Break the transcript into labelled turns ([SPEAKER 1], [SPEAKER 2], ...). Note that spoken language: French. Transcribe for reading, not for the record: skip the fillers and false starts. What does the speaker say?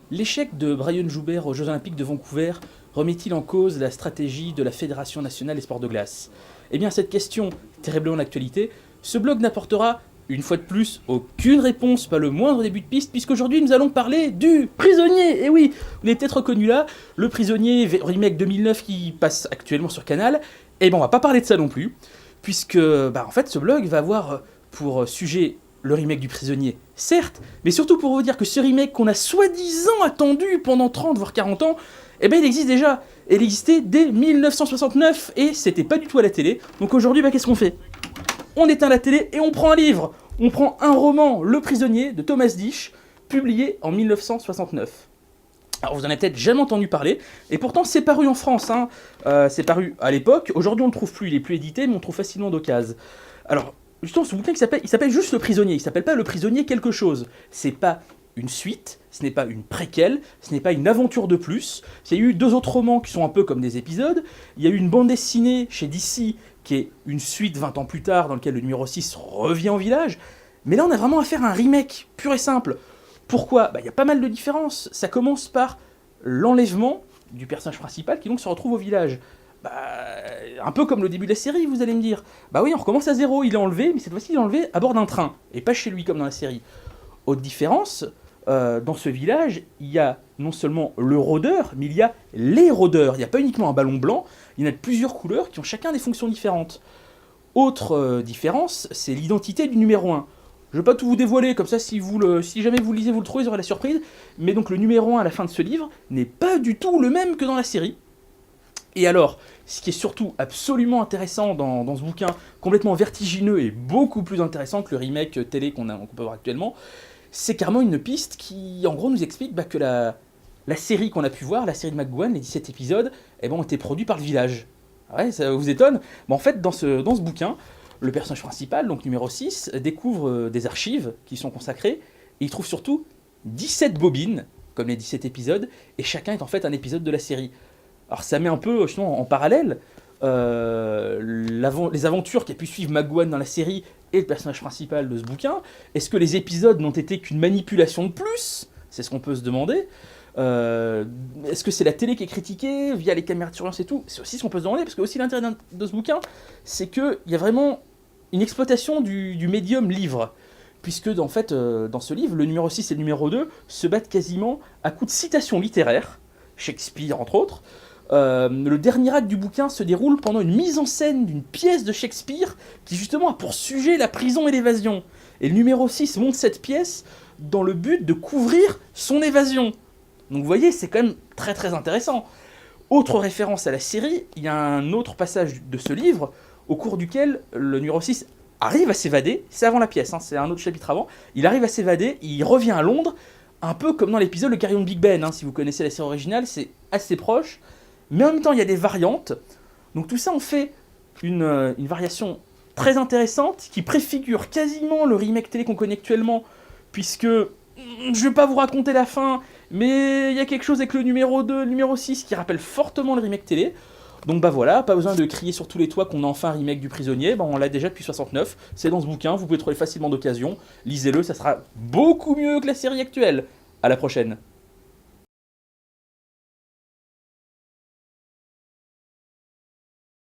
[SPEAKER 1] L'échec de Brian Joubert aux Jeux Olympiques de Vancouver remet-il en cause la stratégie de la Fédération nationale des sports de glace? Eh bien, à cette question, terriblement d'actualité, ce blog n'apportera, une fois de plus, aucune réponse, pas le moindre début de piste, puisqu'aujourd'hui nous allons parler du prisonnier. Et oui, vous l'avez peut-être reconnu là, le prisonnier remake 2009 qui passe actuellement sur Canal. Eh bien, on va pas parler de ça non plus, puisque, en fait, ce blog va avoir pour sujet le remake du prisonnier, certes, mais surtout pour vous dire que ce remake qu'on a soi-disant attendu pendant 30 voire 40 ans, eh ben il existe déjà. Il existait dès 1969 et c'était pas du tout à la télé. Donc aujourd'hui, qu'est-ce qu'on fait? On éteint la télé et on prend un livre. On prend un roman, Le prisonnier, de Thomas Disch, publié en 1969. Alors vous en avez peut-être jamais entendu parler, et pourtant c'est paru en France, hein. C'est paru à l'époque, aujourd'hui on ne le trouve plus, il est plus édité, mais on le trouve facilement d'occasion. Alors, justement, ce bouquin il s'appelle juste Le prisonnier, il s'appelle pas Le prisonnier quelque chose. C'est pas une suite, ce n'est pas une préquelle, ce n'est pas une aventure de plus. Il y a eu 2 autres romans qui sont un peu comme des épisodes, il y a eu une bande dessinée chez DC, qui est une suite 20 ans plus tard, dans laquelle le numéro 6 revient au village, mais là on a vraiment affaire à un remake, pur et simple. Pourquoi? Il y a pas mal de différences. Ça commence par l'enlèvement du personnage principal qui donc se retrouve au village. Un peu comme le début de la série, vous allez me dire. Bah oui, on recommence à zéro, il est enlevé, mais cette fois-ci il est enlevé à bord d'un train, et pas chez lui comme dans la série. Autre différence, dans ce village, il y a non seulement le rôdeur, mais il y a les rôdeurs. Il n'y a pas uniquement un ballon blanc, il y en a de plusieurs couleurs qui ont chacun des fonctions différentes. Autre différence, c'est l'identité du numéro 1. Je ne vais pas tout vous dévoiler, comme ça si jamais vous le lisez, vous le trouvez, vous aurez la surprise. Mais donc le numéro 1 à la fin de ce livre n'est pas du tout le même que dans la série. Et alors, ce qui est surtout absolument intéressant dans ce bouquin, complètement vertigineux et beaucoup plus intéressant que le remake télé qu'on peut voir actuellement, c'est carrément une piste qui, en gros, nous explique que la série qu'on a pu voir, la série de McGowan, les 17 épisodes, ont été produits par le village. Ouais, ça vous étonne? En fait, dans ce bouquin, le personnage principal, donc numéro 6, découvre des archives qui sont consacrées, et il trouve surtout 17 bobines, comme les 17 épisodes, et chacun est en fait un épisode de la série. Alors ça met un peu justement en parallèle les aventures qu'a pu suivre McGowan dans la série et le personnage principal de ce bouquin. Est-ce que les épisodes n'ont été qu'une manipulation de plus? C'est ce qu'on peut se demander. Est-ce que c'est la télé qui est critiquée via les caméras de surveillance et tout? C'est aussi ce qu'on peut se demander, parce que aussi l'intérêt de ce bouquin, c'est qu'il y a vraiment une exploitation du médium livre. Puisque en fait, dans ce livre, le numéro 6 et le numéro 2 se battent quasiment à coups de citations littéraires, Shakespeare entre autres. Le dernier acte du bouquin se déroule pendant une mise en scène d'une pièce de Shakespeare qui justement a pour sujet la prison et l'évasion. Et le numéro 6 monte cette pièce dans le but de couvrir son évasion. Donc vous voyez, c'est quand même très très intéressant. Autre référence à la série, il y a un autre passage de ce livre au cours duquel le numéro 6 arrive à s'évader. C'est avant la pièce, c'est un autre chapitre avant. Il arrive à s'évader, il revient à Londres, un peu comme dans l'épisode Le Carillon de Big Ben. Si vous connaissez la série originale, c'est assez proche. Mais en même temps, il y a des variantes. Donc tout ça en fait une variation très intéressante qui préfigure quasiment le remake télé qu'on connaît actuellement, puisque je ne vais pas vous raconter la fin, mais il y a quelque chose avec le numéro 2, le numéro 6 qui rappelle fortement le remake télé. Donc voilà, pas besoin de crier sur tous les toits qu'on a enfin un remake du prisonnier, on l'a déjà depuis 69, c'est dans ce bouquin, vous pouvez le trouver facilement d'occasion, lisez-le, ça sera beaucoup mieux que la série actuelle. À la prochaine.